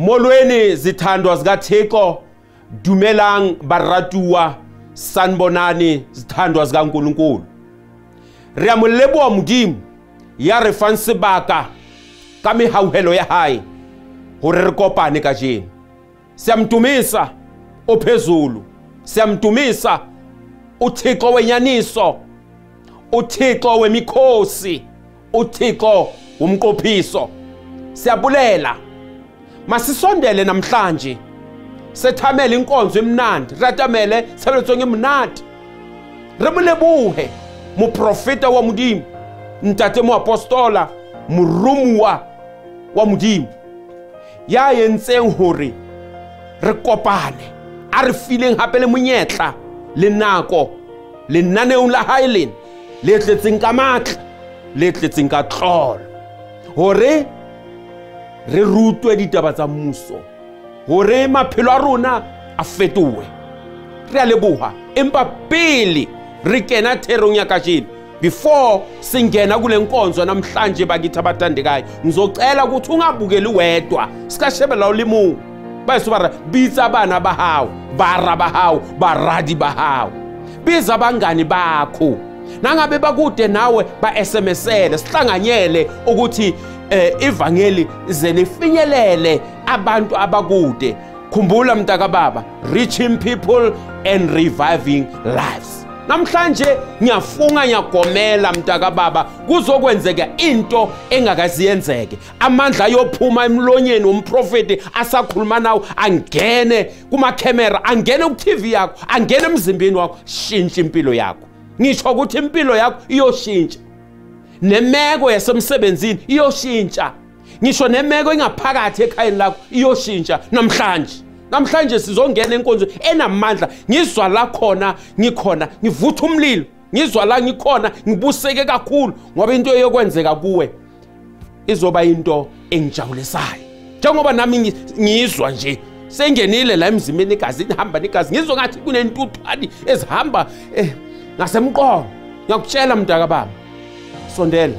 Molweni zithandwa zikaThixo, dumelang baratuwa, sanbonani zithandwa zikaNkulunkulu. Re a mo leboha Modimo ya re fang sebaka ka mehauhelo ya hae hore re kopane kajeno. Siyamdumisa ophezulu, siyamdumisa uThixo wenyaniso, uThixo wemikhosi, uThixo womqophiso. Siyabulela masisondele namhlanje sethamela inkonzo emnandi, ratamele sebeletsong emnandi. Re molebuhe moprofeta wa Modimo, ntate mo apostola, morumuwa wa Modimo ya yentseng hore re kopane, a re fileng hape le monyetla le nako lenaneong la hae lena le tletseng ka matla, le tletseng ka tlolo, hore re rutwe ditaba tsa mmuso, hore maphelo a rona a fetohe. Re a leboha, empa pele re kena therong ya kajeno, before singena kule nkonzo namhlanje bakithi abathandekayo, ngizocela ukuthi ungabukeli wedwa, sikashebela ulimu bayisubara bitsa abana bahawo, bara bahawo, baradi bahawo, biza abangani bakho, nangabe bakude nawe ba-SMSele, sihlanganyele ukuthi ivangeli zelifinyelele abantu abakude. Khumbula mntaka baba, reaching people and reviving lives. Namhlanje ngiyafunga ngiyagomela mntaka baba kuzokwenzeka into engakaziyenzeke. Amandla yophuma emlonyeni womprofeti asakhuluma nawo angene kuma camera, angene ku TV yakho, angene emzimbeni wakho, shintsha impilo yakho. Ngisho ukuthi impilo yakho iyoshintsha, nemeko yasemsebenzini iyoshintsha, ngisho nemeko engaphakathi ekhayeni lakho iyoshintsha. Namhlanje sizongena enkonzo enamandla. Ngizwa la khona ngikhona ngivutha umlilo, ngizwa la ngikhona ngibuseke kakhulu, ngoba into eyokwenzeka kuwe izoba into engijabulisayo. Njengoba nami ngizwa nje sengenile la emzimbeni, igazini hamba negazi, ngizwa ngathi kunentuthwani ezihamba ngasemqondo. Ngiyakutshela mntaka baba, sondela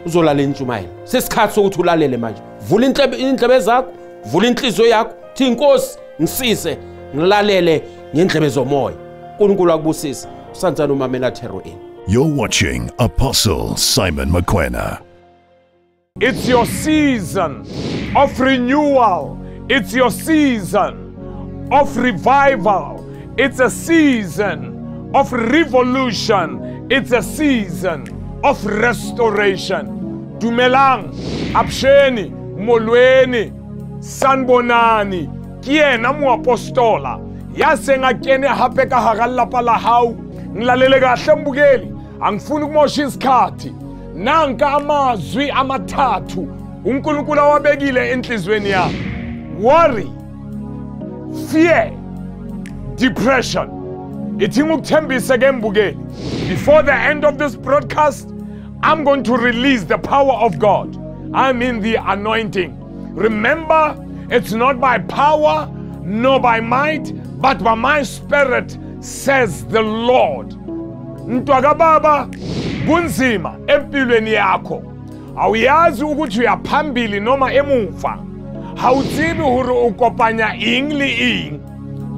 uzolala intshumayelo. Sesikhathi sokuthi ulalele manje. Vula indlebe zakho, vula inhliziyo yakho, thi Nkosi ngisize ngilalele ngendlebe zomoya. uNkulunkulu akubusise. Usanzana umamela Thero ini. You're watching Apostle Simon Mokoena. It's your season of renewal. It's your season of revival. It's a season of revolution. It's a season of restoration. Dumelang, Absheni, Molweni, Sanbonani, Kiena mu apostola. Yasenga kene hape ka haralapa la hau. Ngilalele kahle mbukeli. Angifuni ukumosha isikhathi. Nanka amazwi amathathu uNkulunkulu awabekile enhlizweni yakho. Worry, fear, depression. Ithinga ukuthembisa ke mbukeli. Before the end of this broadcast, I'm going to release the power of God. I mean the anointing. Remember, it's not by power, nor by might, but by my spirit, says the Lord. Mntwaka baba, kunzima empilweni yakho. Awuyazi ukuthi uyaphambili noma emuva. Hawutsibi hore ukopanya ingli ing.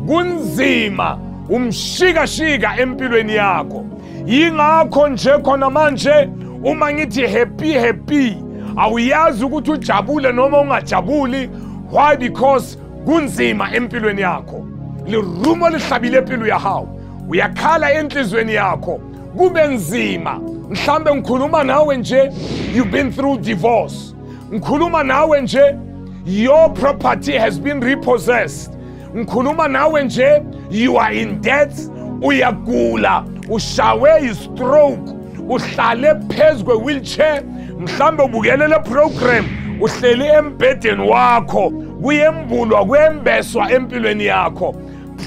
Kunzima umshika empilweni yakho. Yingakho nje khona manje uma ngithi happy, awuyazi ukuthi ujabule noma ungajabuli. Why? Because kunzima empilweni yakho. Lirumo lihlabile empilo yakho. Uyakhala enhlizweni yakho kube nzima. Mhlambe ngikhuluma nawe nje, you've been through divorce. Ngikhuluma nawe nje, your property has been repossessed. Ngikhuluma nawe nje, you are in debt, uyagula, ushawe i-stroke, uhlale phezu kwe-wheelchair, mhlambe ubukele le program, uhleli embhedeni wakho, kuyembulwa kwembeswa empilweni yakho.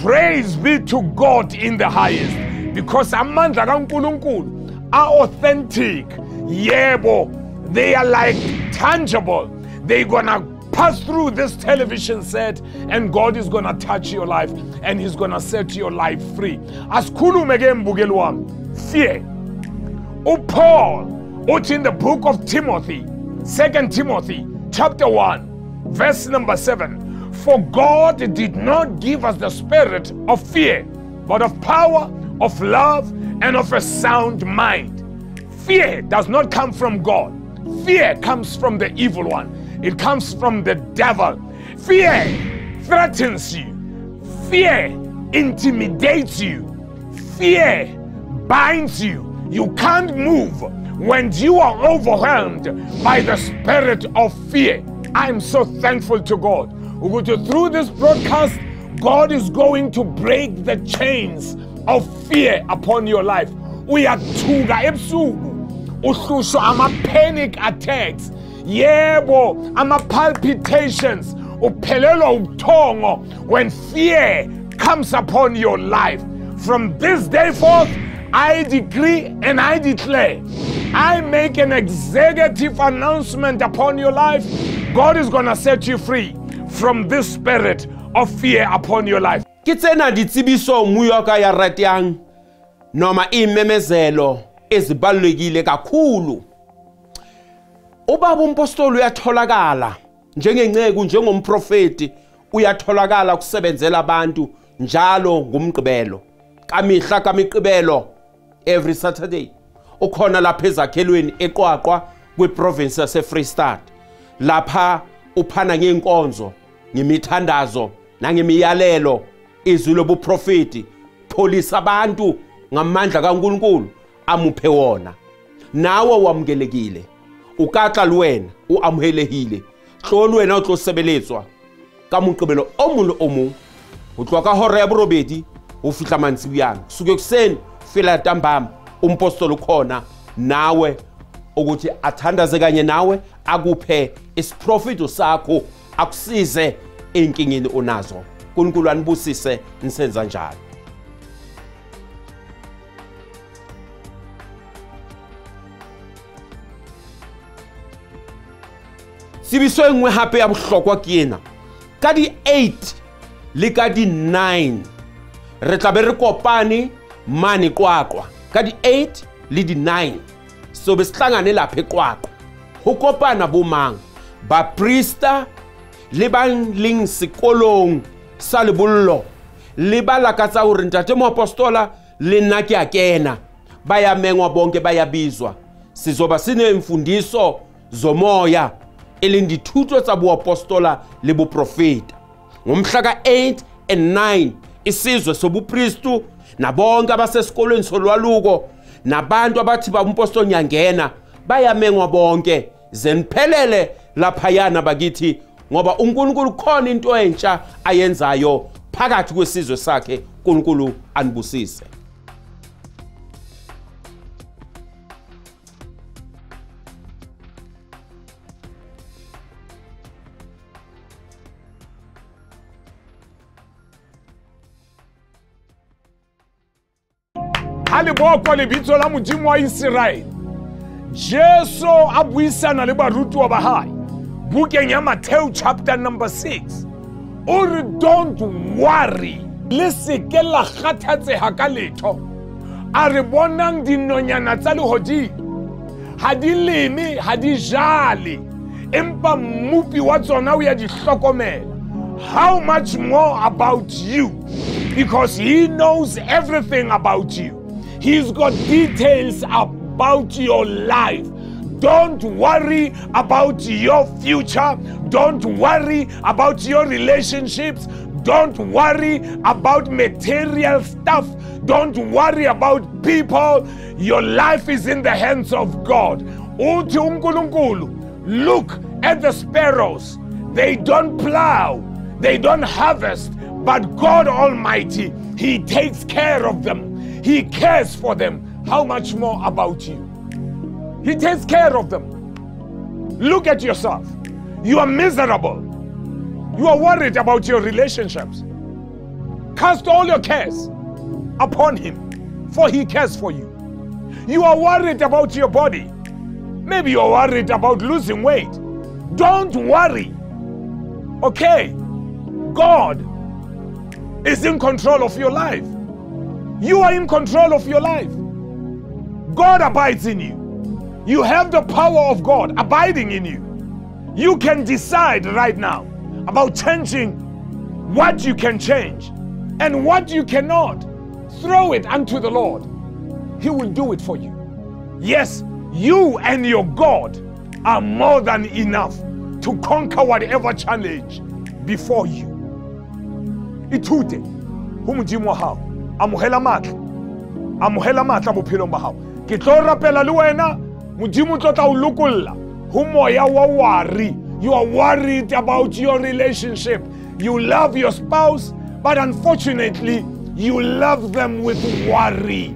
Praise be to God in the highest, because amandla kaNkulunkulu are authentic. Yebo, they are like tangible. They're gonna pass through this television set, and God is gonna touch your life, and He's gonna set your life free. Asikhulume ke mbukeli wami, fear. Paul, in the book of Timothy, 2 Timothy chapter 1, Verse number 7. For God did not give us the spirit of fear, but of power, of love, and of a sound mind. Fear does not come from God. Fear comes from the evil one. It comes from the devil. Fear threatens you. Fear intimidates you. Fear binds you. You can't move when you are overwhelmed by the spirit of fear. I am so thankful to God. Through this broadcast, God is going to break the chains of fear upon your life. Uyathuka ebusuku, uhlushwa ama-panic attacks, yebo, ama-palpitations, uphelelwa ubuthongo when fear comes upon your life. From this day forth, I decree and I declare, I make an executive announcement upon your life. God is going to set you free from this spirit of fear upon your life. Ke tsena ditsebiso muyoka ya ratiang noma imemezelo ezibalulekile kakhulu. Ubaba umpostoli uyatholakala njengenceku, njengomprofeti, uyatholakala kusebenzela abantu njalo ngumgqibelo. Kamihla kamiqibelo every Saturday. Ukhona lapha ezakhelweni eQwaqwa kwiprovince yase Free State. Lapha uphana ngenkonzo, ngemithandazo nangemiyalelo, izwi lobuprofeti, pholisa abantu ngamandla kaNkulunkulu amuphe wona. Nawe wamukelekile. Ukatla lwena uamhelehile. Hlolo wena o tlo sebeletswa ka moqebelo o molo o mong. Ho tloa ka hora ya borobedi ho fihla mantsibuyana. Suke kuseni fela ntambama umpostoli khona nawe ukuthi athandaze kanye nawe, akuphe isiprofito sakho, akusize enkingeni onazo. uNkulunkulu anibusise nisenza njalo. Sibiso engwe hape ya bohlokwa ke ena. Ka di 8 le ka di 9 re tla be re kopane mane Qwaqwa. Ka di 8 le di 9 so be sihlangane lapha eQwaqwa. Ho kopana bomang ba priester le ba leng sekolong sa lebollo le ba lakatsa hore ntate mo apostola le nna ke a kena, ba ya mengwa bonke ba ya bizwa. Sizoba sine imfundiso zomoya elindithutho tsa boapostola le boprofeta. Ngomhla ka 8 and 9 isizwe sobupristu nabonke abasesikolweni solwaluko nabantu abathi bampostoli nyangena bayamengwa bonke zeniphelele laphayana bakithi, ngoba uNkulunkulu khona into entsha ayenzayo phakathi kwesizwe sakhe. uNkulunkulu anibusise. Haliboko lebitso la Modimo wa Israel. Jesu a buisana le barutwa ba hae. Bukeng ya Matthew chapter number 6. Or don't worry. Le seke la kgathatseha ka letho. A re bonang dinonyana tsa lehodimo. Ha di leme, ha di jale. Empa mmupi wa tsona o ya di hlokomela. How much more about you? Because he knows everything about you. He's got details about your life. Don't worry about your future. Don't worry about your relationships. Don't worry about material stuff. Don't worry about people. Your life is in the hands of God. Uthi uNkulunkulu, look at the sparrows. They don't plow, they don't harvest, but God Almighty, He takes care of them. He cares for them. How much more about you? He takes care of them. Look at yourself. You are miserable. You are worried about your relationships. Cast all your cares upon Him, for He cares for you. You are worried about your body. Maybe you are worried about losing weight. Don't worry. Okay? God is in control of your life. You are in control of your life. God abides in you. You have the power of God abiding in you. You can decide right now about changing what you can change and what you cannot. Throw it unto the Lord. He will do it for you. Yes, you and your God are more than enough to conquer whatever challenge before you. Ithute ho Modimo wa hao, amohela matla bophelong ba hao. Ke tlo rapela le wena, Modimo tlo tla o lokolla ho moya wa worry. You are worried about your relationship. You love your spouse, but unfortunately, you love them with worry.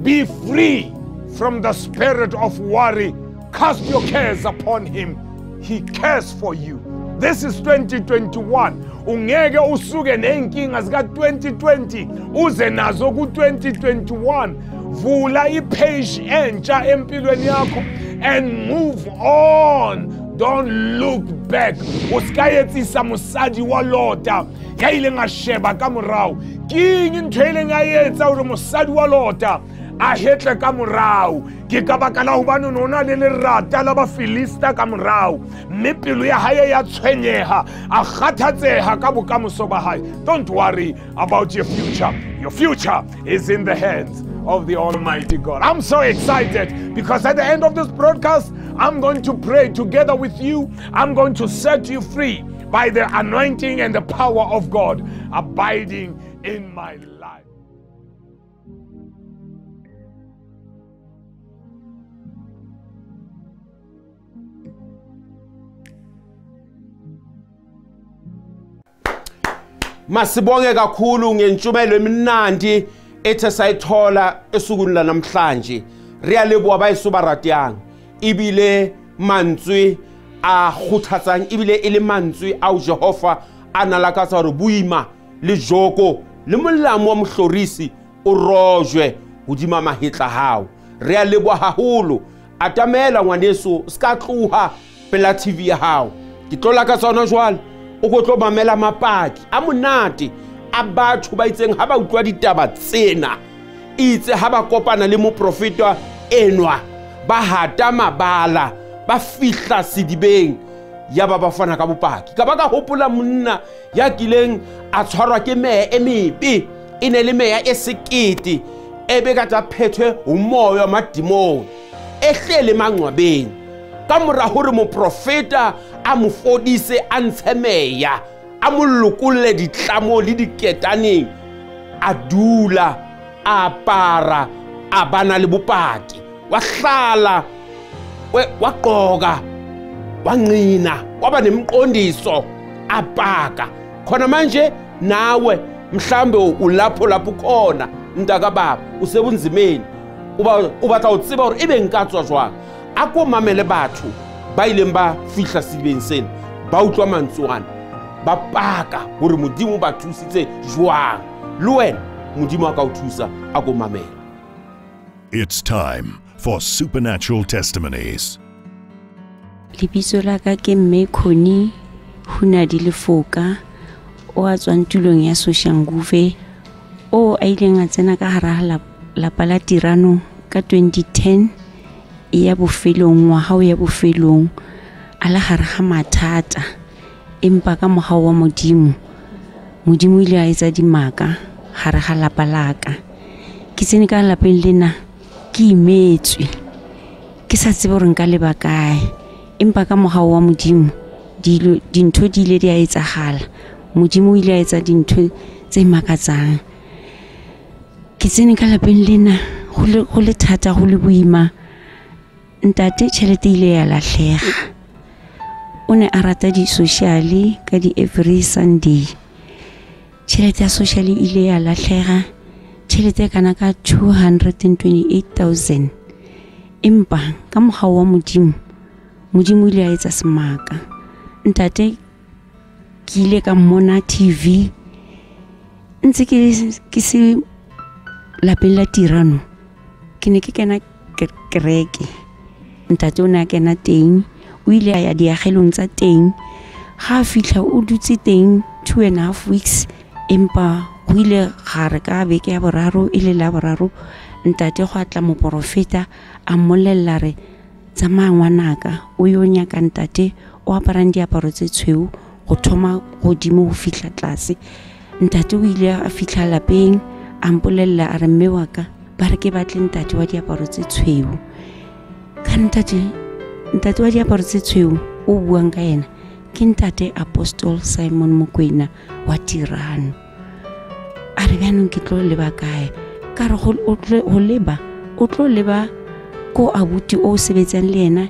Be free from the spirit of worry. Cast your cares upon him. He cares for you. This is 2021. Ungeke usuke nenkinga zika 2020 uze nazo ku 2021. Vula ipage entsha empilweni yakho and move on. Don't look back. Uskayetsisa mosadi wa lota ya ile nga sheba ka morao. Ke ntho ile nga yetsa hore mosadi wa lota a hetle ka morao. Ke ka baka la hobane nona le lerata la ba Filista ka morao. Mme pelo ya hae ya tshwenyeha a kgathatseha ka bokamoso ba hae. Don't worry about your future. Your future is in the hands of the Almighty God. I'm so excited because at the end of this broadcast, I'm going to pray together with you. I'm going to set you free by the anointing and the power of God abiding in my life. Masibonge kakhulu ngentshumayelo emnandi ethe sayithola esukwini la namhlanje. Riyaleboha bayisubaratiyang. Ibile mantswe a khuthatsang, ibile ile mantswe a Jehova a nalakatsa hore boima le joko le molamo wa mohlorisi o rojwe hodima mahetla hao. Riyaleboha haholo. Atamela ngwaneso ska tluha pela TV ya hao. Ke tlola ka tsona jwale o go tlo mamela mapaki a monate a batho ba itseng ha ba utlwa ditaba tsena itse ha ba kopana le moprofeta enwa ba hata mabala ba fihla sedibeng ya ba fana ka bopaki ka baka hopola monna ya kileng a tshwarwa ke meya e mepe ene le meya e sekete ebe ka tsa phethwe umoya madimoni ehlele mangcwabeni ka mora hore moprofeta a mo fodise a ntshemeya a mo lokolle ditlamo le diketaneng a dula a para a bana le bopaki wa hlala wa qoga wa nqina waba nemqondiso apaka khona manje nawe mhlambe ulapho khona ntaka baba usebunzimeni uba tla utsiba hore ebe nkatswa jwang ako mamele batho ba ileng ba fihla sedibeng sena ba utlwa mantswana ba paka hore Modimo ba thusitse jwang le wena Modimo a ka o thusa ako mamela. It's time for Supernatural Testimonies. Lebitso la ka ke Mme Khoni Hunadi Lefoka o a tswang tulong ya Soshanguve o a ileng a tsena ka hara lapa la Tirano ka 2010 ya bofelong wa hao ya bofelong a la hare ga mathata empa ka mogao wa Modimo ile a etsa dimaka hare ga lapa laka ke tsene ka lapeng lena ke imetswe ke sa tsebe hore nka leba kae empa ka mogao wa Modimo dintho di ile di a etsagala. Modimo ile a etsa dintho tse makatsang. Ke tsene ka lapeng lena go le thata go le boima. Ntate tšhelete ile ya lahlega. O ne a rata di socially ka di every Sunday. Tšhelete ya socially ile ya lahlega. Tšhelete kana ka 228,000. Empa ka mogao wa Modimo ile a etsa semaka. Ntate ke ile ka mmona TV ntse ke se lapeng la Tirano ke ne ke kena kereke. Ntate o ne a kena teng o ile a ya diagelong tsa teng ga a fihla o dutse teng 2.5 weeks empa go ile gare ka beke ya boraro ile la boraro ntate go atla moprofeta a mmolella re tsamaya ngwanaka o yo nyaka ntate o aparang diaparo tse tshweu go thoma godimo go fihla tlase. Ntate o ile a fihla lapeng a mpolella a re mme wa ka ba re ke batle ntate wa diaparo tse tshweu. Ka ntate wa diaparo tse tshweu o buang ka yena ke ntate Apostle Simon Mokoena wa Tirano. A re bjanong ke tlo leba kae? Ka re o tlo leba ko abuti o sebetsang le yena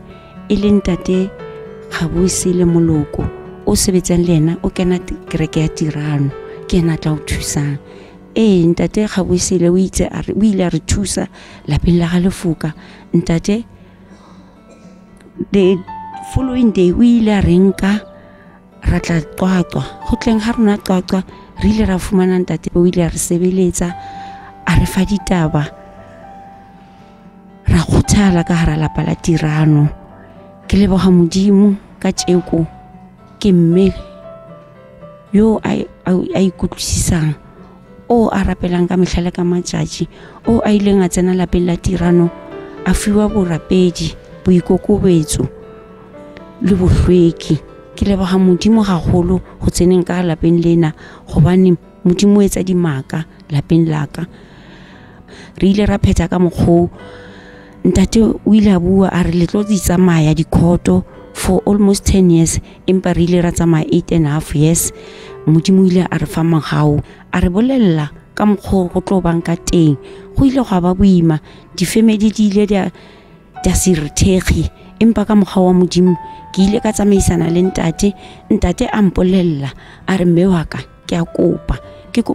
e le ntate Kgaboesele Moloko o sebetsang le yena o kena kereke ya Tirano ke yena tla o thusang. Ntate Kgaboesele o ile a re thusa lapeng la ga Lefoka. Ntate the following day o ile a re nka ra tla Qwaqwa. Go tleng ga rona Qwaqwa re ile ra fumana ntate o ile a re sebeletsa a re fa ditaba ra khuthala ka hara lapa la Tirano. Ke leboga Modimo ka tjeko ke mme yo a ikutlwisisang o a rapelang ka mehlale ka matjatji o a ileng a tsena lapeng la Tirano a fiwa borapedi boikokobetso le bohlweki. Ke leboga Modimo gagolo go tseneng ka lapeng lena gobane Modimo o etsa dimaka lapeng laka. Re ile ra pheta ka mokgwa ntate o ile a bua a re le tlo tsamaya dikhoto for almost 10 years empa re ile ra tsamaya 8.5 years. Modimo ile a re fa magao a re bolella ka mokgwa go tlo bang ka teng. Go ile go ba boima difamily di ile dia sirthegi empa ka mokgwa wa Modimo ke ile ka tsamaisana le ntate a mpolella a re mme wa ka ke a kopa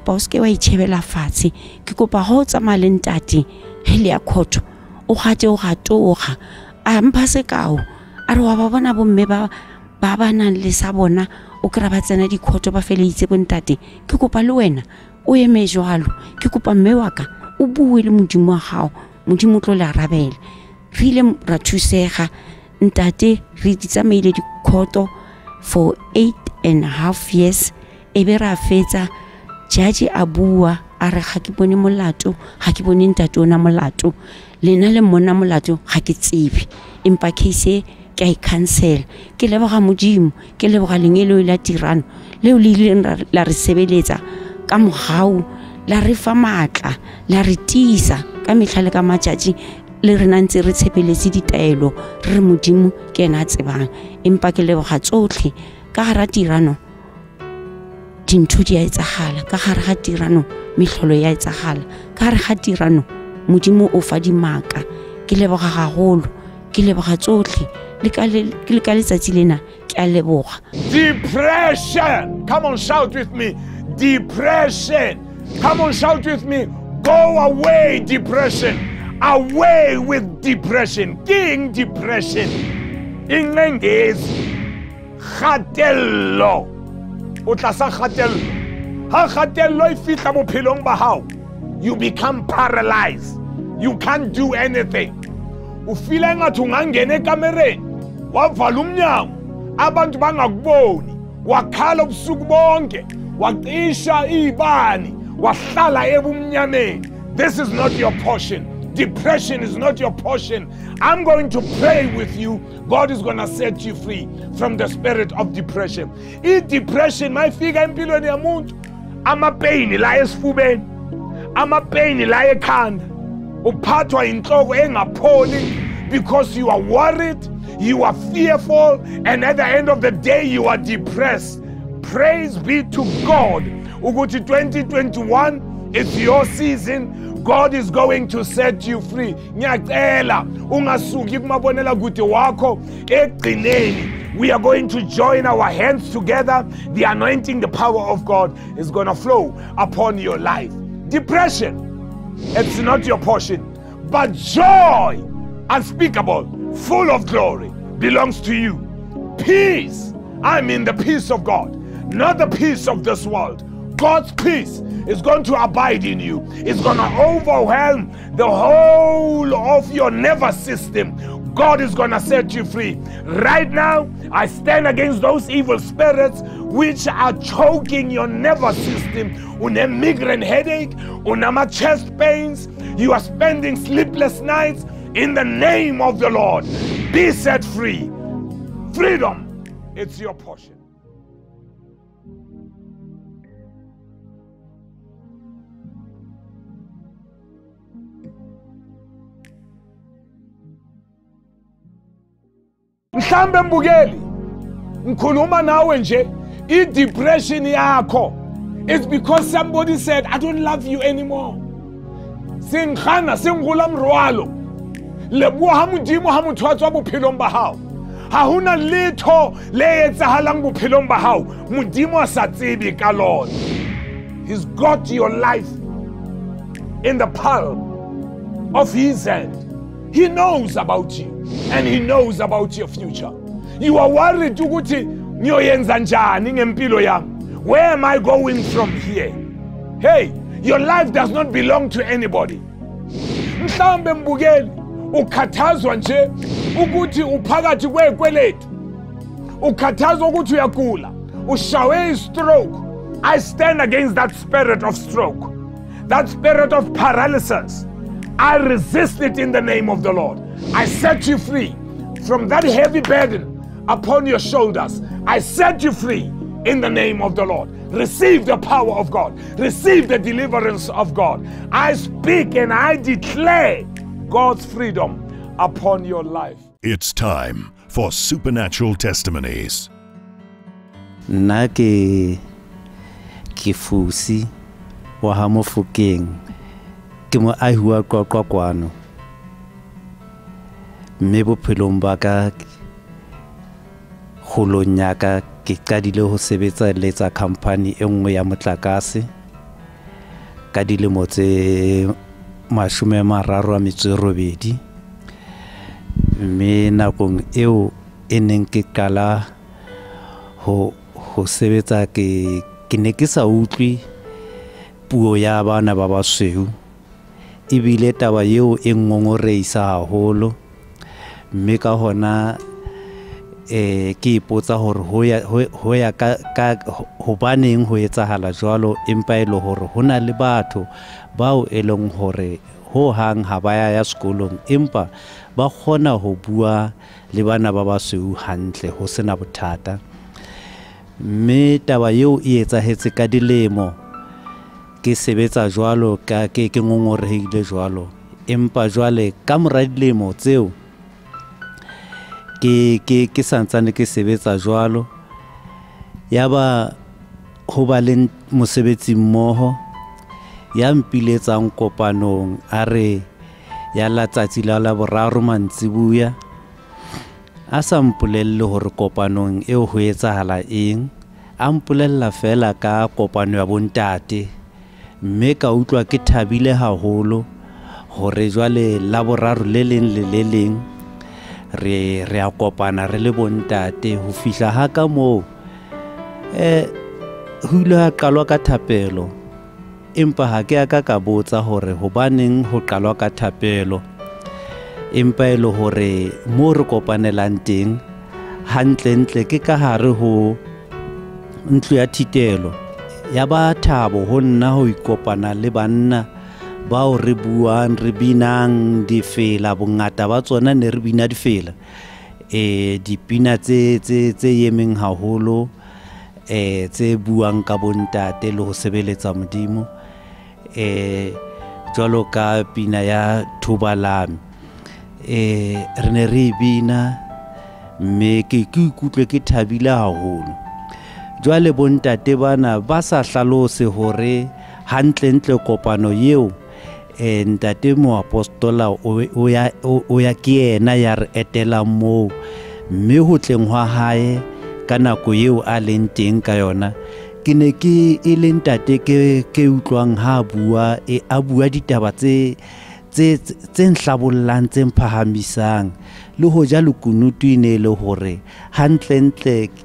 o se ke wa itshebela fatshe ke kopa ho tsamaya le ntate hele ya khoto o gate o gatoga a mpha sekao a re wa ba bona bomme ba nang le sa bona o kra ba tsena dikhoto ba feleitse bontate ke kopa le wena o eme jwalo ke kopa mme wa ka o bue le Modimo wa gago Modimo tlo le arabela. Re ile ra thusega ntate re tsamaile dikhoto for 8.5 years ebe ra fetsa judge a bua a re ga ke bone molato ga ke bone ntate ona molato lena le mona molato ga ke tsebe empa case ke a cancel. Ke leboga Modimo ke leboga lengelo la Tirano leo le ile la re sebeletsa ka mogau la re fa matla la re tisa ka mehlale ka matjatji le re nantse re tshepeletse ditaelo re Modimo ke ena a tsebang empa ke leboga tsotlhe ka gara Tirano dintho di a etsagala ka gare ga Tirano mehlolo ya etsagala ka gare ga Tirano Modimo o fa dimaka. Ke leboga gagolo ke leboga tsotlhe le ka letsatsi lena ke a leboga. Depression, come on, shout with me. Depression, come on, shout with me. Go away, depression. Away with depression. King depression. Ingengezi kgatello. O tla sa kgatello. Ha kgatello e fihla bophelong ba hao, you become paralyzed. You can't do anything. Ufila ngathi ungangena ekamereni wavala umnyango abantu bangakuboni wakhala ubusuku bonke wacisha ibani wahlala ebumnyameni. This is not your portion. Depression is not your portion. I'm going to pray with you. God is going to set you free from the spirit of depression. Depression mayifika empilweni yamuntu amapain la esifubeni amapain la ekhanda uphathwa inhloko engapholi because you are worried, you are fearful, and at the end of the day you are depressed. Praise be to God. Ukuthi 2021 it's your season. God is going to set you free. Ngiyacela ungasuki kumabonela kude wakho egcineni. We are going to join our hands together. The anointing, the power of God is going to flow upon your life. Depression, it's not your portion, but joy unspeakable, full of glory, belongs to you. Peace, I mean the peace of God, not the peace of this world. God's peace is going to abide in you. It's going to overwhelm the whole of your nervous system. God is going to set you free. Right now, I stand against those evil spirits which are choking your nervous system. Una migraine headache, una chest pains. You are spending sleepless nights. In the name of the Lord, be set free. Freedom It's your portion. Mhlambe mbukeli, ngikhuluma nawe nje, i-depression yakho, it's because somebody said, I don't love you anymore. Singkhana, singula mrwalo. Leboha ha Modimo ha motho a tswa bophelong ba hao. Ha hona letho le etsahalang bophelong ba hao, Modimo a sa tsebe ka lona. He's got your life in the palm of his hand. He knows about you and he knows about your future. You are worried ukuthi ngiyoyenza njani ngempilo yami. Where am I going from here? Hey, your life does not belong to anybody. Mhlambe mbukeli, ukhathazwa nje ukuthi uphakathi kwekweletu. Ukhathazwa ukuthi uyagula, ushawe i-stroke. I stand against that spirit of stroke, that spirit of paralysis. I resist it in the name of the Lord. I set you free from that heavy burden upon your shoulders. I set you free in the name of the Lord. Receive the power of God. Receive the deliverance of God. I speak and I declare God's freedom upon your life. It's time for Supernatural Testimonies. Nna ke Fusi wa ha Mofokeng, ke mo ahi wa Qwaqwa kwano, mme bophelong ba ka kgolong ya ka ke qadile ho sebetsa letsa company e nngwe ya motlakase ka dilemo tse 38, mme nakong eo e neng ke qala ho sebetsa ke ne ke sa utlwi puo ya bana ba basweu, ebile taba eo e ngongoreisa haholo, mme ka hona ke ipotsa hore ho ya ka hobaneng ho etsahala jwalo, empa e le hore hona le batho bao e leng hore ho hang ha ba ya sekolong empa ba kgona ho bua le bana ba basweu hantle ho sena bothata. Mme taba eo e etsahetse ka dilemo ke sebetsa jwalo ka ke ngongorehile jwalo, empa jwale ka mora dilemo tseo ke santsane ke sebetsa jwalo, yaba ho ba le mosebetsi mmoho ya mpiletsang kopanong a re ya letsatsi la boraro mantsibuya, a sa mpolelle hore kopanong eo ho etsahala eng, a mpolella fela ka kopano ya bontate, mme ka utlwa ke thabile haholo hore jwale la boraro le leng le le leng re a kopana re le bontate. Ho fihla ha ka moo ho ile ha qalwa ka thapelo, empa ha ke aka ka botsa hore hobaneng ho qalwa ka thapelo, empa e le hore mo re kopanelang teng hantle ke ka hare ho ntlo ya thitelo ya ba thabo ho nna ho ikopana le banna bao re buang re binang difela, bongata ba tsona ne re bina difela dipina tse yemeng haholo tse buang ka bontate le ho sebeletsa Modimo, jwalo ka pina ya Thobalame re ne re bina, mme ke ikutlwe ke thabile haholo. Jwale bontate bana ba sa hlalose hore hantle kopano eo ntate moapostola o ya ke yena ya re etela moo, mme ho tleng hwa hae ka nako eo a leng teng ka yona ke ne ke e le ntate ke utlwang ha a bua ditaba tse nhlabollang tse mphahamisang le ho ja lekunutu ine le hore hantle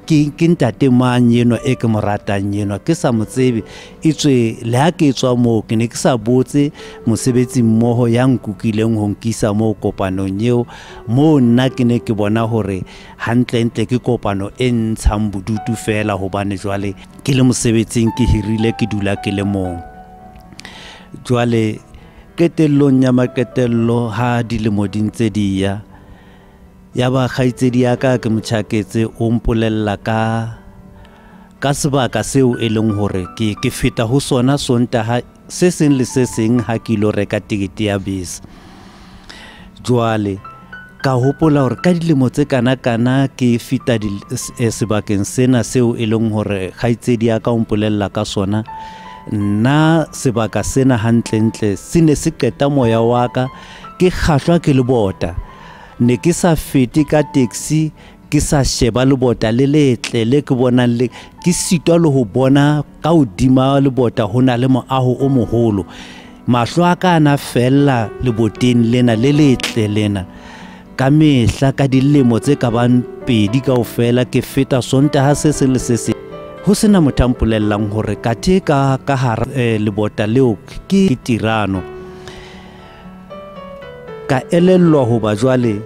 ke ntate mang yeno e ke mo ratang yeno ke sa motsebe etswe le ha ke tswa moo ke ne ke sa botse mosebetsi mmoho ya nkukileng ho nkisa moo kopanong eo moo nna ke ne ke bona hore hantle ke kopano e ntshang bodutu fela hobane jwale ke le mosebetsing ke hirile ke dula ke le mong. Jwale ketellong ya maketello ha dilemo di ntse di ya ya ba kgaitsedi ya ka ke motjhaketse o mpolella ka sebaka seo e leng hore ke feta ho sona Sontaha se seng le se seng ha ke ilo reka tikete ya bese. Jwale ka hopola hore ka dilemo tse kana ke feta sebakeng sena seo e leng hore kgaitsedi ya ka o mpolella ka sona. Nna sebaka sena hantlentle se ne se qeta moya wa ka ke kgahlwa ke lebota. Ne ke sa fete ka taxi ke sa sheba lebota le letle le ke bonang le ke sitwa le ho bona ka hodima lebota hona le moaho o moholo. Mahlo a ka ana fella leboteng lena le letle lena. Ka mehla ka dilemo tse ka bang 2 kaofela ke feta Sontaha se seng le se seng. Ho sena motho a mpolellang hore kathe ka hara lebota leo ke Tirano. Ka elellwa ho ba jwale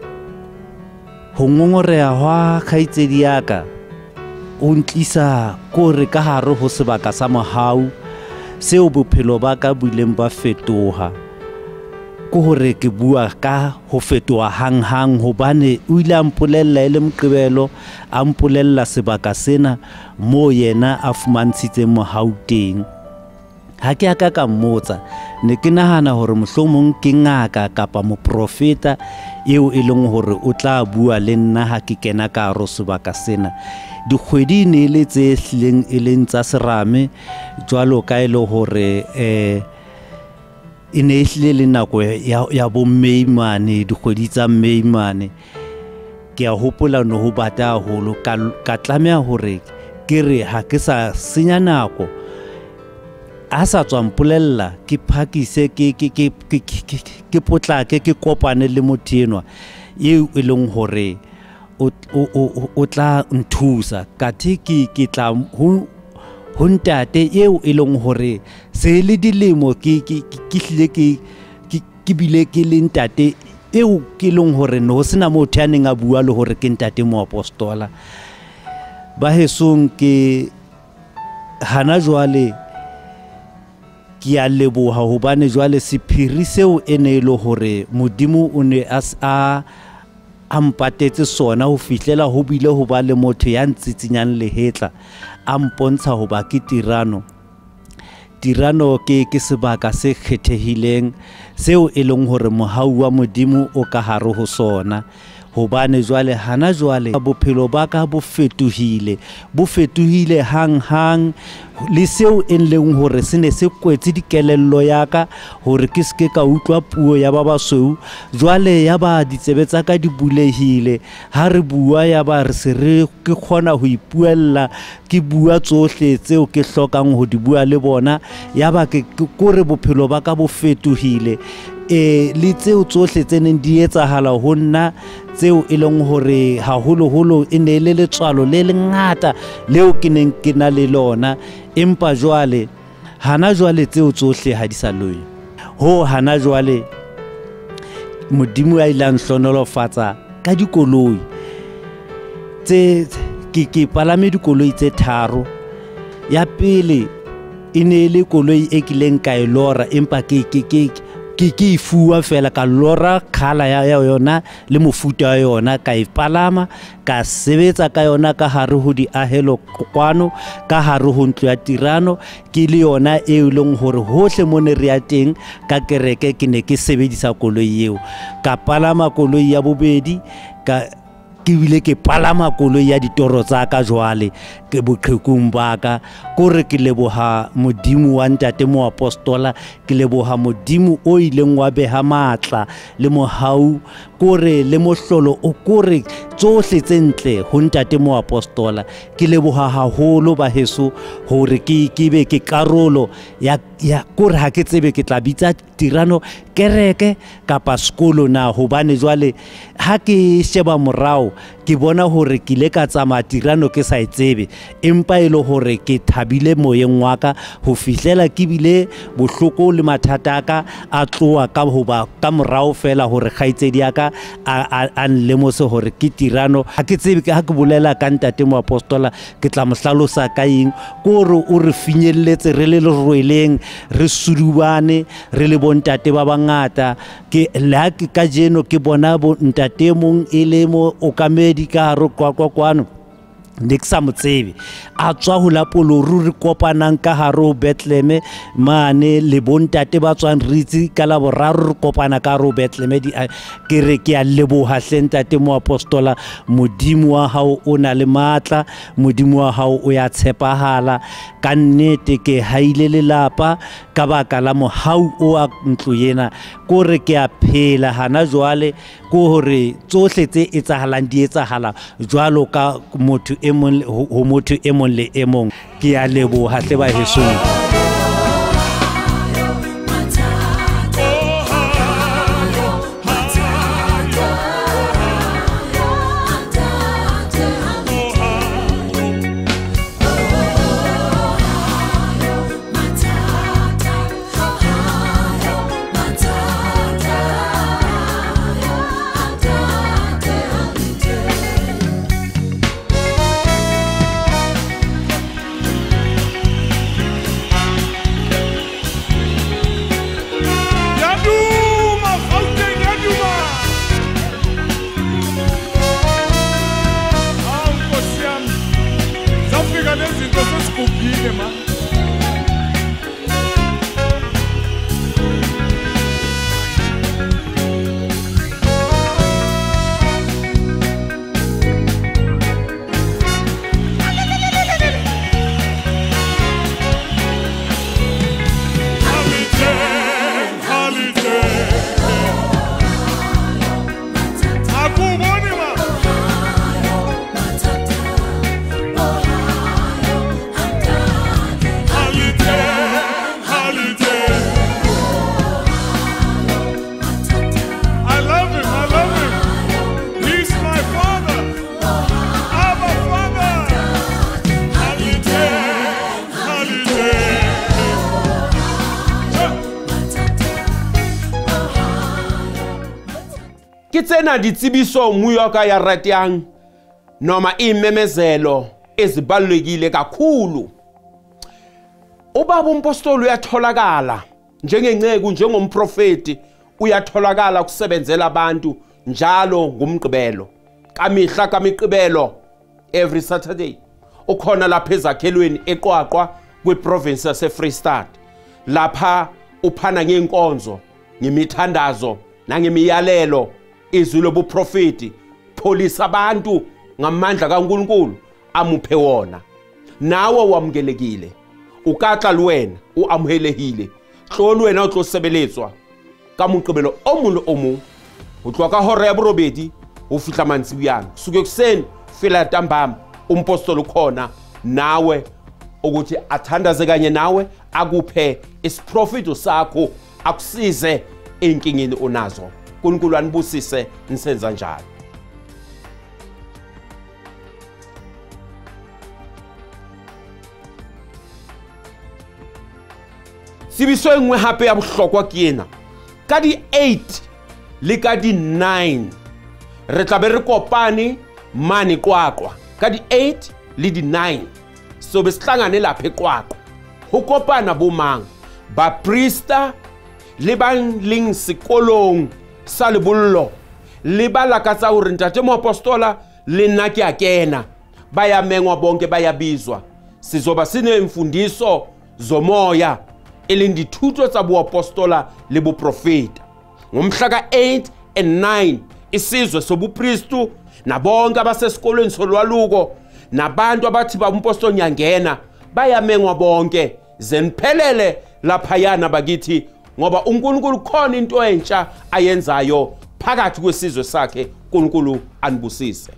ho ngongoreha hwa kgaitsedi ya ka o ntlisa kore ka hare ho sebaka sa mohau seo bophelo ba ka buileng ba fetoha. Ko hore ke bua ka ho fetoha hang hobane o ile a mpolella e le Moqebelo a mpolella sebaka sena mo yena a fumantshitse mohau teng. Ha ke aka ka mmotsa ne ke nahana hore mohlomong ke ngaka kapa moprofeta eo e leng hore o tla bua le nna ha ke kena ka hare sebaka sena. Dikgwedi ne le tse hlileng e leng tsa serame jwalo ka ile hore e ne e hlile le nako ya bo Mei mane, dikgwedi tsa Mei mane. Ke a hopola no ho bata haholo ka tlameha hore ke re ha ke sa senya nako a sa tswa mpolella ke phakise ke potlake ke kopane le motho enwa eo e leng hore o tla nthusa kathe ke tla ho ntate eo e leng hore se le dilemo ke hlile ke bile ke le ntate eo ke leng hore no sena motho ya neng a bua le hore ke ntate moapostola. Ba hesong ke hana jwale ke a leboha hobane jwale sephiri seo e ne le hore Modimo o ne a mpatetse sona ho fihlela ho bile ho ba le motho ya ntsitsinyang lehetla a mpontsha ho ba ke Tirano. Tirano ke sebaka se kgethehileng seo e leng hore mohau wa Modimo o ka hare ho sona. Hobane jwale hana jwale bophelo ba ka bo fetohile hang le seo e leng hore se ne se kwetse dikelello ya ka hore ke se ka utlwa puo ya ba basweu. Jwale ya ba ditsebe tsa ka di bulehile ha re bua ya ba re se re ke khona ho ipuella ke bua tsohle tseo ke hlokang ho di bua le bona. Ya ba ke kore bophelo ba ka bo fetohile le tseo tsohle tse neng di etsahala ho nna tseo e leng hore haholo e ne le letswalo le lengata leo ke neng ke na le lona. Empa jwale hana jwale tseo tsohle ha di sa loyo ho hana jwale Modimo a ile a nhlonolofatsa ka dikoloi tse ke palame dikoloi tse 3. Ya pele e ne le koloi e kileng ka e lora empa ke fuwa fela ka lora khala ya yona le mofuta wa yona ka ipalama ka sebetsa ka yona ka hare ho di ahelo kwano ka hare ho ntlo ya Tirano ke le yona e leng hore hohle mone re ya teng ka kereke ke ne ke sebedisa koloi eo ka palama koloi ya bobedi ke bile ke palama koloi ya ditoro tsa ka jwale ke boqhekung ba ka kore ke leboha Modimo wa ntate moapostola ke leboha Modimo o ileng wa beha matla le mohau kore le mohlolo o kore tsohle tse ntle ho ntate moapostola ke leboha haholo ba heso hore ke be ke karolo ya kore ha ke tsebe ke tla bitsa Tirano kereke kapa sekolo na hobane jwale ha ke sheba morao ke bona hore ke ile ka tsamaya Tirano ke sa itsebe empa e le hore ke thabile moyeng wa ka ho fihlela ke bile bohloko le mathata ka a tloa ka hoba ka morao fela hore kgaitsedi ya ka a nlemose hore ke Tirano ha ke tsebe ha ke bolela ka ntate Moapostola ke tla mo hlalosa ka eng gore o re finyelletse re le rweleng re sudubane re le bontate ba bangata ke la ke ka jeno ke bona bo ntate mong ele mo okamedi ka haro kwano nek sa motsebe a tswa ho la Poloru re kopanang ka haro Bethlehem mane le bontate ba tswang ritsi ka la boraro re kopana ka haro Bethlehem ke re ke a leboha hle ntate Moapostola modimo wa hao o na le matla modimo wa hao o ya tshepahala ka nnete ke haile lelapa ka baka la mohau o a ntlo yena ko re ke a phela hana jwale ko hore tsohle tse etsahalang di etsahala jwalo ka motho ho motho e mong le e mong ke a leboha hle ba heso ke tsena ditsebiso muyoka ya ratang noma imemezelo ezibalulekile kakhulu ubaba umpostoli uyatholakala njengenceke njengomprofeti uyatholakala kusebenzela abantu njalo ngumgqibelo kamihla kamiqibelo every Saturday ukhona lapha ezakhelweni eQwaqwa kwiprovince yase Free State lapha uphana ngenkonzo ngemithandazo nangemiyalelo izwi lobuprofeti pholisa abantu ngamandla kaNkulunkulu amuphe wona nawe wamukelekile ukatla lwena uamhelehile hlolo wena utlosebeletswa ka moqebelo o mong le o mong ho tloa ka hora ya borobedi ho fihla mantsibuyana suke kuseni fela ntambama umpostoli khona nawe ukuthi athandaze kanye nawe akuphe isiprofito sakho akusize enkingeni onazo uNkulunkulu anibusise nisenza njalo Sibiso engwe hape ya bohlokwa ke ena ka di 8 le ka di 9 re tla be re kopane mane Qwaqwa ka di 8 le di 9 so be sihlangane lapha eQwaqwa ho kopana bomang ba priester le bang ling sekolong sa lebollo le ba lakatsa hore ntate Moapostola le nna ke a kena ba ya mengwa bonke ba ya bizwa sizoba sine imfundiso zomoya elindithuto tsa boapostola le boprofeta ngomhla ka 8 and 9 isizwe sobupristu nabonke abasesikolweni solwaluko nabantu abathi bampostoli nyangena bayamengwa bonke zeniphelele lapha yana bakithi ngoba uNkulunkulu khona into entsha ayenzayo phakathi kwesizwe sakhe uNkulunkulu anibusise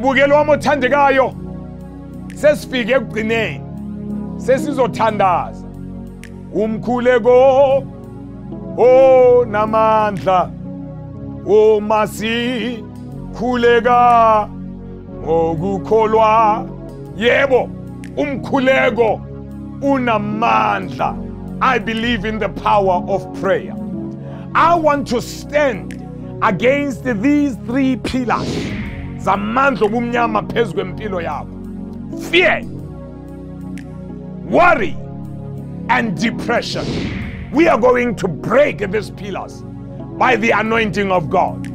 mbukeli wami othandekayo, sesifike ekugcineni, sesizothandaza umkhuleko namandla masikhuleka ngokukholwa. Yebo, umkhuleko unamandla. I believe in the power of prayer. I want to stand against these 3 pillars zamandla obumnyama phezu kwempilo yakho: fear, worry, and depression. We are going to break these pillars by the anointing of God.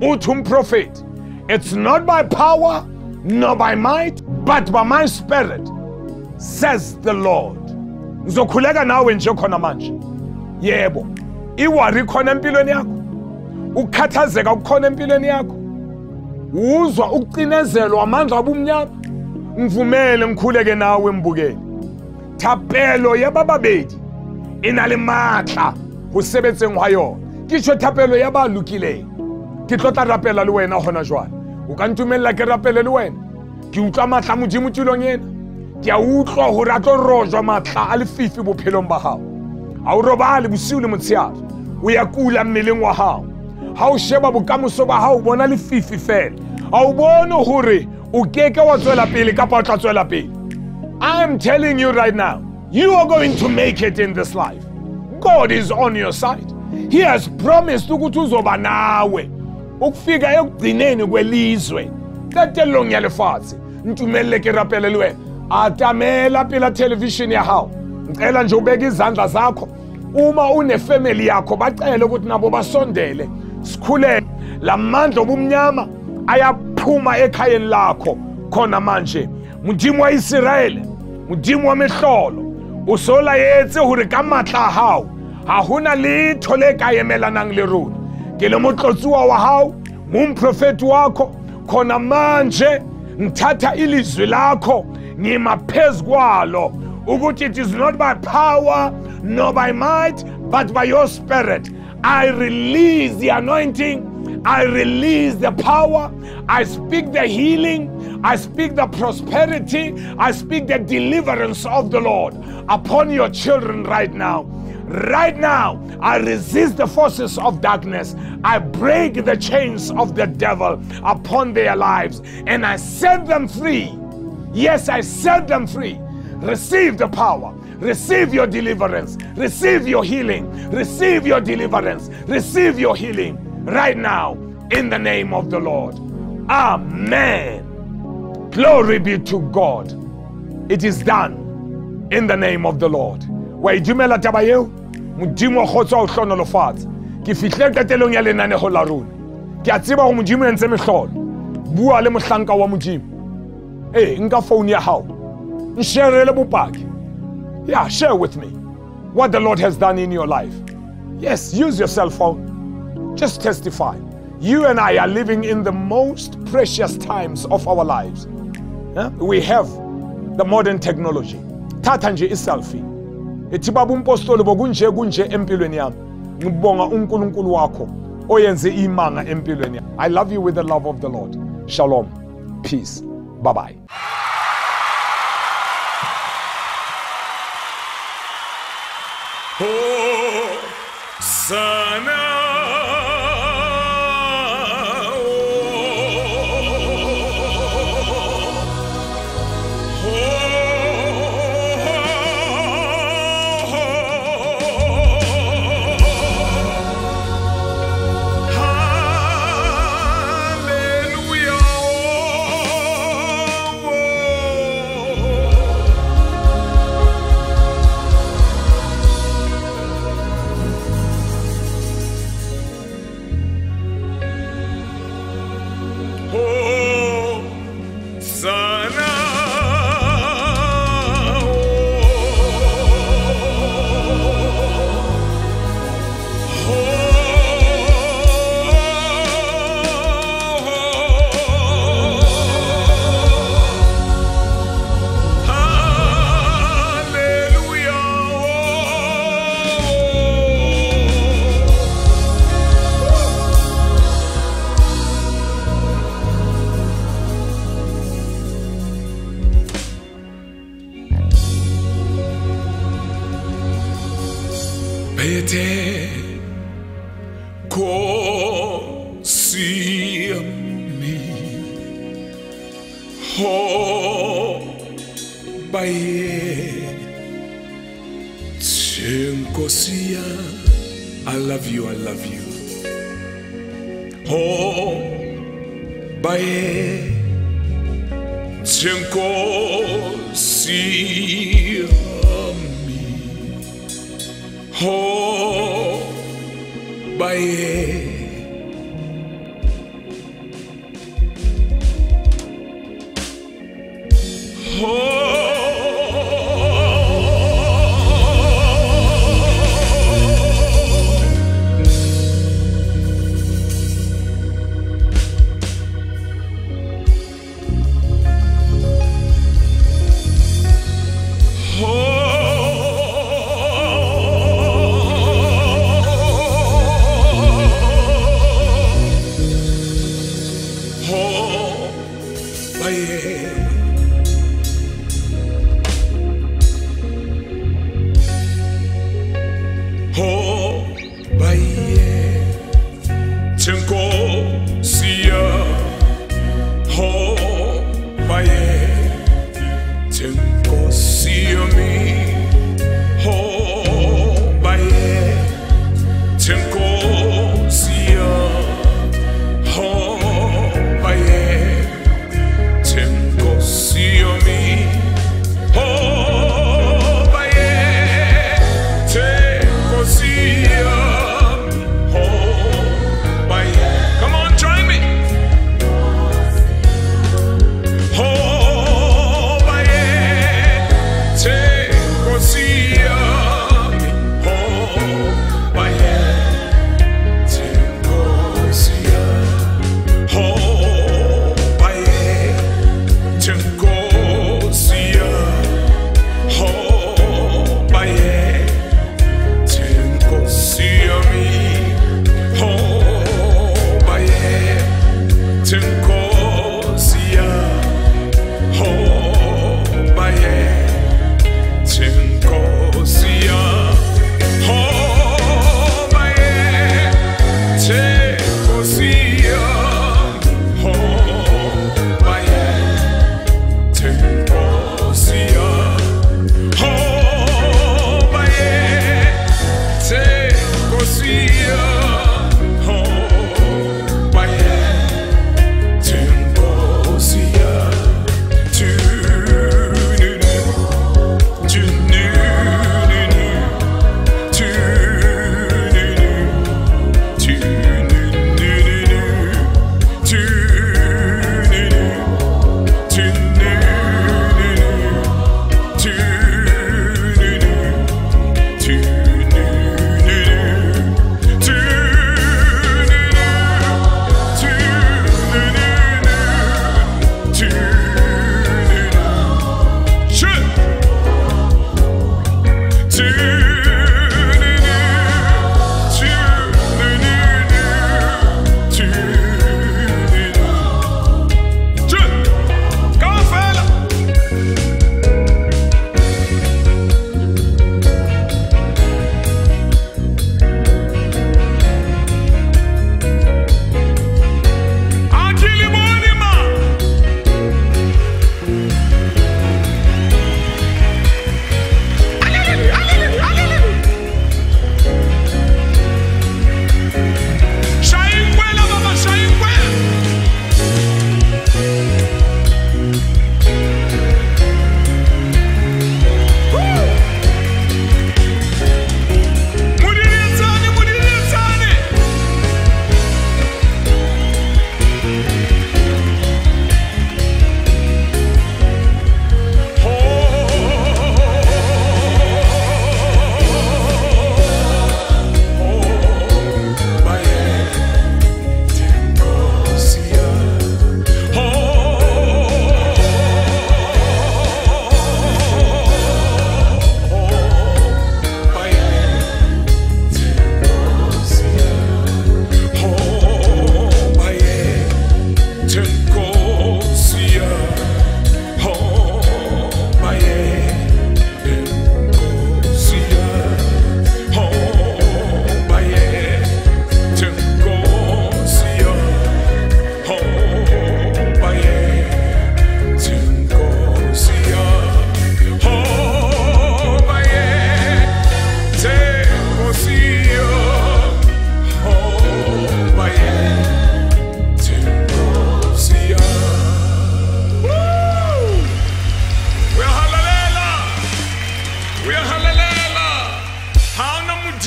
Uthum prophet, it's not by power nor by might, but by my spirit, says the Lord. Ngizokhuleka nawe nje khona manje. Yebo, iwari khona empilweni yakho, ukukhathazeka ukukhona empilweni yakho, uzwa ukucinezelwa amandla abumnyama, ngivumele ngikhuleke nawe mbukeli. Thapelo ya bababedi inale matla ho sebetseng wa yona. Ke tshwe thapelo ya ba lokileng. Ke tlotla rapela le wena hona jwale. O ka ntumella ke rapele le wena. Ke utlwa matla modimo tulong ena. Ke a utlwa hore a tlo rojwa matla a lefifi bophelong ba hao. Ha o robale bosiu le motshehare, o ya kula mmeleng wa hao. Ha o sheba bokamoso ba hao bona lefifi fela. Ha o bone hore o keke wa tswela pele kapa o tla tswela pele. I am telling you right now, you are going to make it in this life. God is on your side. He has promised ukuthi uzoba nawe ukufika ekugcineni kwelizwe. Qetelong ya lefatshe, ntumelle ke rapele le wena. Atamela pela television ya hao. Ngicela nje ubeke izandla zakho. Uma une family yakho bacela ukuthi nabo basondele. Sikhuleke lamandla obumnyama ayaphuma ekhayeni lakho khona manje. Modimo wa Israel, modimo wa mehlolo, o sola yetse hore ka matla a hao ha hona letho le ka emelanang le rona. Ke le motlotsuwa wa hao, mumprofeti wakho khona manje ngithatha ilizwi lakho ngima phezu kwalo ukuthi it is not by power nor by might but by your spirit. I release the anointing, I release the power, I speak the healing, I speak the prosperity, I speak the deliverance of the Lord upon your children right now. Right now, I resist the forces of darkness. I break the chains of the devil upon their lives and I set them free. Yes, I set them free. Receive the power. Receive your deliverance. Receive your healing. Receive your deliverance. Receive your healing right now in the name of the Lord. Amen. Glory be to God. It is done in the name of the Lord. Wa idumela taba eo, modimo khotsa o hlono lo fatshe. Ke fihle qetelong ya lenaneo la rona. Ke a tseba go modimo entse mehlolo. Bua le mohlanka wa modimo. Nka phone ya hao. Share le bopaki. Yeah, share with me what the Lord has done in your life. Yes, use your cell phone. Just testify. You and I are living in the most precious times of our lives. We have the modern technology. Thatha nje iselfie. Ethi baba umpostoli bokunje kunje empilweni yami. Ngibonga uNkulunkulu wakho oyenze imanga empilweni yami. I love you with the love of the Lord. Shalom. Peace. Bye-bye. Sana Pete Kosi mi Ho Baye Chenkosia, I love you, I love you. Ho Baye Chenkosia mi Ho Baye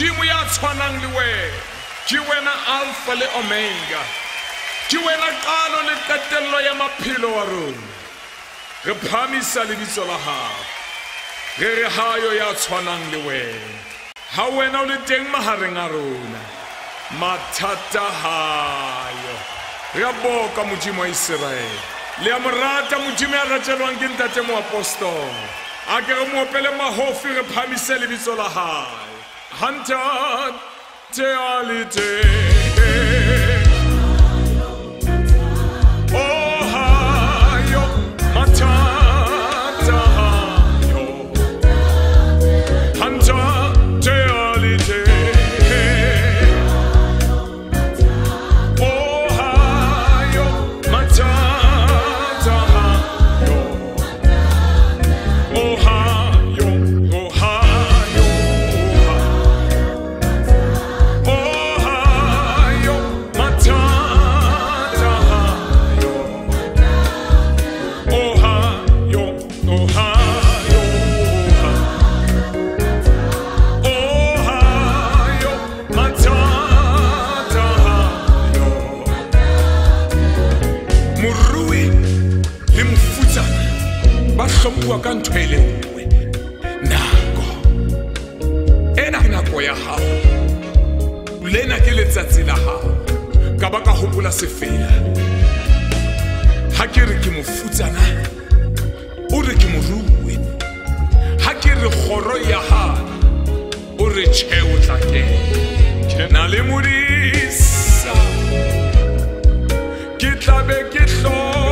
modimo ya tshwanang le wena ke wena alpha le omega ke wena qalo le qetello ya maphelo wa rona re phamisa lebitso la hao re re hayo ya tshwanang le wena ha wena o le teng mahareng a rona mathata hayo re a boka modimo wa Israele le a morata modimo ya ratelwang ke ntate moapostolo a ke re mo opele mahofi re phamise lebitso la hae hanta te alite oh hayo matata hayo hanta te alite oh hayo matata hayo oh hayo oh hayo oh hayo matata hayo oh hayo oh hayo oh hayo matata hayo morui le mofutsana ba hlomphuwa ka ntho e le nngwe nako ena ke nako ya hao lena ke letsatsi la hao ka ba ka hopola sefela ha ke re ke mofutsana o re ke morui ha ke re kgoro ya hao o re tjhe o tla ke na le modisa ke tla be ke hlo